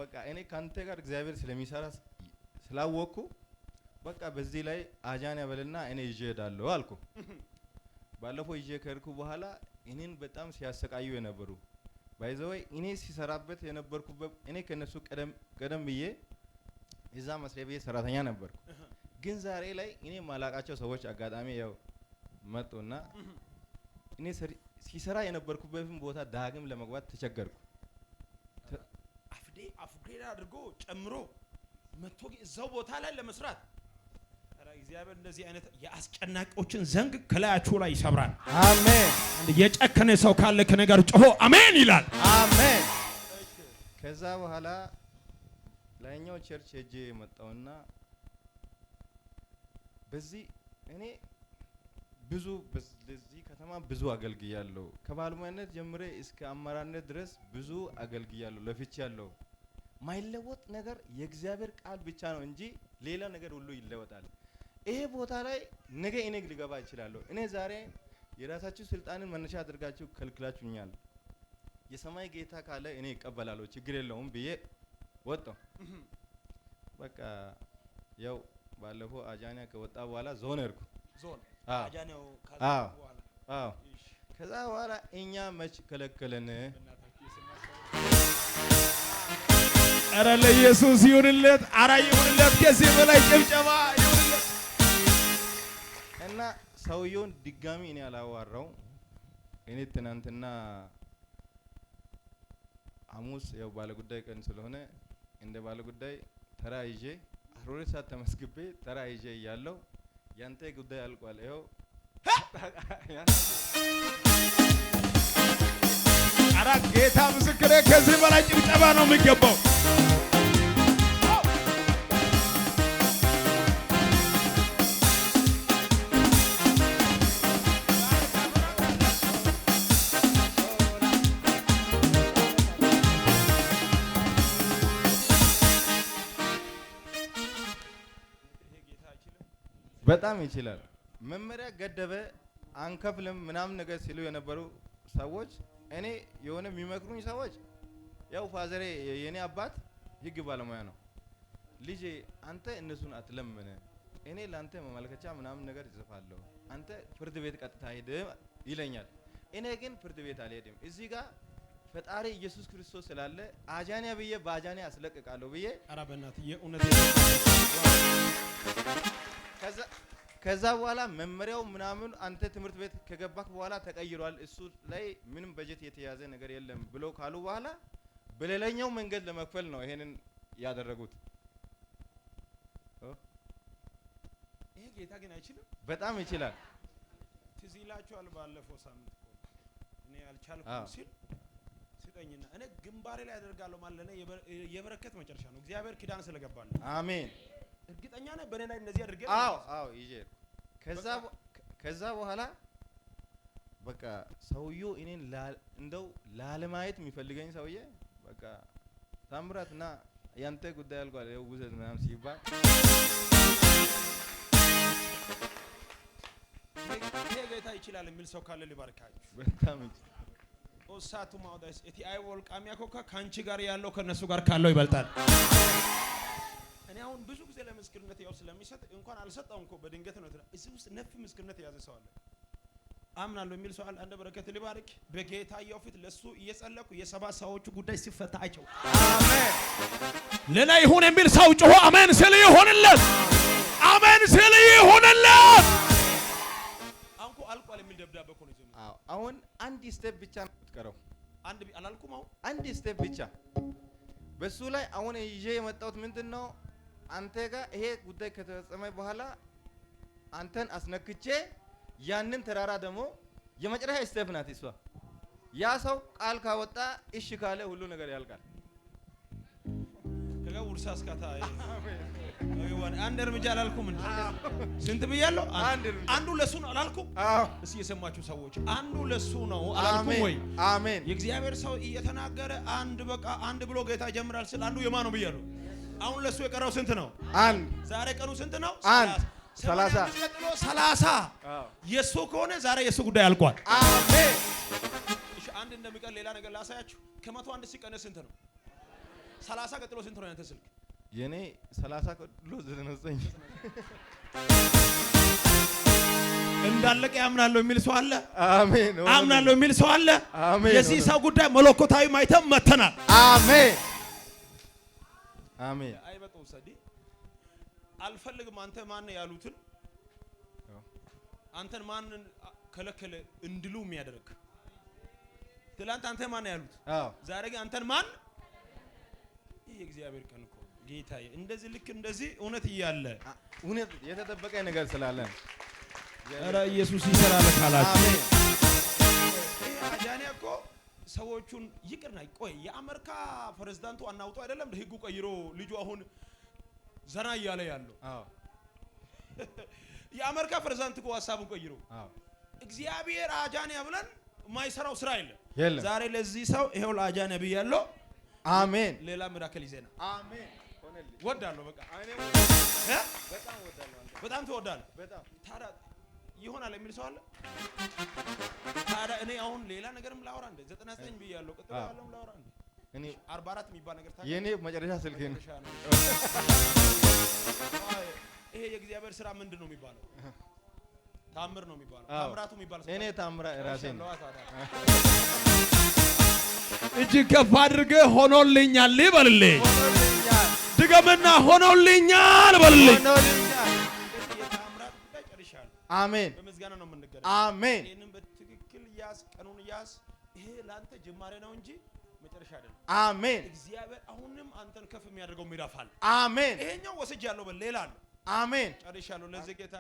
በቃ እኔ ካንተ ጋር እግዚአብሔር ስለሚሰራ ስላወቅኩ በቃ በዚህ ላይ አጃን ያበልና እኔ ይዤ ሄዳለሁ አልኩ። ባለፈው ይዤ ከርኩ በኋላ እኔን በጣም ሲያሰቃዩ የነበሩ ባይዘወይ እኔ ሲሰራበት የነበርኩበት እኔ ከነሱ ቀደም ብዬ እዛ መስሪያ ቤት ሰራተኛ ነበርኩ። ግን ዛሬ ላይ እኔ ማላቃቸው ሰዎች አጋጣሚ ያው መጡና እኔ ሲሰራ የነበርኩበትን ቦታ ዳግም ለመግባት ተቸገርኩ። አፍግሬድ አድርጎ ጨምሮ መጥቶ እዛው ቦታ ላይ ለመስራት እግዚአብሔር እንደዚህ አይነት የአስጨናቂዎችን ዘንግ ከላያችሁ ላይ ይሰብራል። አሜን። የጨከነ ሰው ካለ ከነገር ጮሆ አሜን ይላል። አሜን። ከዛ በኋላ ላይኛው ቸርች ሄጄ መጣውና በዚህ እኔ ብዙ በዚህ ከተማ ብዙ አገልግያለሁ። ከባለሙያነት ጀምሬ እስከ አመራርነት ድረስ ብዙ አገልግያለሁ፣ ለፍቻለሁ። ማይለወጥ ነገር የእግዚአብሔር ቃል ብቻ ነው እንጂ ሌላ ነገር ሁሉ ይለወጣል። ይሄ ቦታ ላይ ነገ እኔ ልገባ እችላለሁ። እኔ ዛሬ የራሳችሁ ስልጣንን መነሻ አድርጋችሁ ከልክላችሁኛል። የሰማይ ጌታ ካለ እኔ እቀበላለሁ፣ ችግር የለውም ብዬ ወጣሁ። በቃ ያው ባለፈው አጃኒያ ከወጣ በኋላ ዞን ሄድኩ። ዞን አጃኒያው ካዛ በኋላ ከዛ በኋላ እኛ መች ከለከለን? ኧረ ለኢየሱስ ይሁንለት፣ ኧረ ይሁንለት፣ ከዚህ በላይ ጭብጨባ ይሁንለት። እና ሰውየውን ድጋሚ እኔ አላዋራው። እኔ ትናንትና ሐሙስ ያው ባለጉዳይ ቀን ስለሆነ እንደ ባለጉዳይ ተራ ይዤ 12 ሰዓት ተመስግቤ ተራ ይዤ እያለሁ ያንተ ጉዳይ አልቋል ይኸው ኧረ ጌታ ምስክሬ፣ ከዚህ በላይ ጭብጨባ ነው የሚገባው። በጣም ይችላል። መመሪያ ገደበ አንከፍልም ምናምን ነገር ሲሉ የነበሩ ሰዎች እኔ የሆነ የሚመክሩኝ ሰዎች ያው ፋዘሬ የኔ አባት ህግ ባለሙያ ነው። ልጄ አንተ እነሱን አትለምን፣ እኔ ላንተ መመልከቻ ምናምን ነገር ይጽፋለሁ፣ አንተ ፍርድ ቤት ቀጥታ ሄድ ይለኛል። እኔ ግን ፍርድ ቤት አልሄድም። እዚህ ጋር ፈጣሪ ኢየሱስ ክርስቶስ ስላለ አጃኒያ ብዬ በአጃኒያ አስለቅቃለሁ ብዬ ኧረ በእናትህ የእውነት ከዛ በኋላ መመሪያው ምናምን አንተ ትምህርት ቤት ከገባክ በኋላ ተቀይሯል፣ እሱ ላይ ምንም በጀት የተያዘ ነገር የለም ብሎ ካሉ በኋላ በሌላኛው መንገድ ለመክፈል ነው ይሄንን ያደረጉት። ይሄ ጌታ ግን አይችልም? በጣም ይችላል። ትዝ ይላችኋል ባለፈው ሳምንት እኔ አልቻልኩም ሲል ስጠኝና እኔ ግንባሬ ላይ አደርጋለሁ ማለት ነው። የበረከት መጨረሻ ነው። እግዚአብሔር ኪዳን ስለገባል። አሜን። እርግጠኛ ነህ በእኔ ላይ እንደዚህ አድርገህ? አዎ ይዤ ከዛ በኋላ በቃ ሰውዬው እኔን እንደው ላለማየት የሚፈልገኝ ሰውዬ በቃ ታምራትና ያንተ ጉዳይ አልቋል ይኸው ውሰድ ምናምን ሲባል ይሄ ጌታ ይችላል የሚል ሰው ካለ ሊባርካችሁ። በጣም ይችላል። ኦሳቱ ማውዳስ እቲ አይ ወልቃሚያ ኮካ ካንቺ ጋር ያለው ከነሱ ጋር ካለው ይበልጣል። እኔ አሁን ብዙ ጊዜ ለምስክርነት ያው ስለሚሰጥ እንኳን አልሰጠውም እኮ በድንገት ነው። እዚህ ውስጥ ነፍ ምስክርነት የያዘ ሰው አለ። አምናለሁ የሚል ሰው አለ። አንደ በረከት ሊባርክ በጌታ ያው ፊት ለሱ እየጸለኩ የሰባ ሰዎቹ ጉዳይ ሲፈታቸው አሜን ለና ይሁን የሚል ሰው ጮሆ አሜን ሲል ይሁንለት፣ አሜን ሲል ይሁንለት። አንኩ አልቋል የሚል ደብዳቤ እኮ ነው ይዘው። አሁን አንድ ስቴፕ ብቻ ነው የምትቀረው። አንድ አላልኩም? አሁን አንድ ስቴፕ ብቻ በሱ ላይ አሁን ይዤ የመጣሁት ምንድነው? አንተ ጋር ይሄ ጉዳይ ከተፈጸመ በኋላ አንተን አስነክቼ ያንን ተራራ ደግሞ የመጨረሻ ስቴፕ ናት እሷ። ያ ሰው ቃል ካወጣ እሺ ካለ ሁሉ ነገር ያልቃል። ከጋ ውርሳ እስካታ አንድ እርምጃ አላልኩም እንዴ? ስንት ብያለሁ? አንዱ ለሱ ነው አላልኩም? እስኪ የሰማችሁ ሰዎች አንዱ ለሱ ነው አላልኩም ወይ? አሜን። የእግዚአብሔር ሰው እየተናገረ አንድ በቃ አንድ ብሎ ጌታ ይጀምራል ስል አንዱ የማን ነው ብያለሁ? አሁን ለሱ የቀረው ስንት ነው? አንድ። ዛሬ ቀኑ ስንት ነው? 30 የሱ ከሆነ ዛሬ የሱ ጉዳይ አልቋል። አሜን። እሺ አንድ እንደሚቀር ሌላ ነገር ላሳያችሁ። ከመቶ አንድ ሲቀነስ ስንት ነው? 30 ቀጥሎ ስንት ነው ያንተ ስልክ? የኔ 30 ቀጥሎ 99 እንዳለቀ ያምናለሁ የሚል ሰው አለ? አሜን። አምናለሁ የሚል ሰው አለ? አሜን። የዚህ ሰው ጉዳይ መለኮታዊ ማይተም መተናል። አሜን አሜን። አይበቃው ሰዲ አልፈልግም አንተ ማን ያሉትን አንተን ማን ከለከለ እንድሉ የሚያደርግ ትላንት አንተ ማን ያሉት ዛሬ ግን አንተን ማን ይሄ እግዚአብሔር ቀን እኮ ጌታዬ እንደዚህ ልክ እንደዚህ እውነት ይያለ እውነት የተጠበቀ ነገር ስላለ ኧረ ኢየሱስ ይሰራል ካላችሁ አሜን። አጃኔ እኮ ሰዎቹን ይቅርና ቆይ የአሜሪካ ፕሬዝዳንቱ አናውጡ አይደለም ህጉ ቀይሮ ልጁ አሁን ዘና እያለ ያለው የአሜሪካ ፕሬዝዳንት እኮ ሐሳቡን ቀይሮ እግዚአብሔር አጃኔ ብለን ማይሰራው ስራ የለም። ዛሬ ለዚህ ሰው ይሄው ለአጃኔ ብያለሁ። አሜን። ሌላ ሚራክል ይዘና አሜን። ወዳለሁ በቃ በጣም ትወዳለህ። በጣም ታዲያ ይሆናል የሚል ሰው አለ? ታዲያ እኔ አሁን ሌላ ነገርም ላወራ እንደ 99 ብያለሁ ቀጥሎ ያለውም ላወራ እንደ እኔ 44 የሚባል ነገር ታዲያ የኔ መጨረሻ ስልክ ነው። ይሄ የእግዚአብሔር ስራ ምንድነው የሚባለው? ታምር ነው የሚባለው። ታምራቱ የሚባል ሰው እኔ ታምራ ራሴ ነው። እጅግ ከፍ አድርገህ ሆኖልኛል ይበልልኝ። ድገምና ሆኖልኛል በልልኝ። አሜን። በመዝጋና ነው የምንገናኘው። አሜን። ይሄንን በትክክል ያዝ፣ ቀኑን ያዝ። ይሄ ላንተ ጅማሬ ነው እንጂ መጨረሻ አይደለም። አሜን። እግዚአብሔር አሁንም አንተን ከፍ የሚያደርገው ምዕራፍ አለ። አሜን። ይሄኛው ወስጃለሁ በል ሌላ አለ። አሜን። ጨርሻለሁ። ለዚህ ጌታ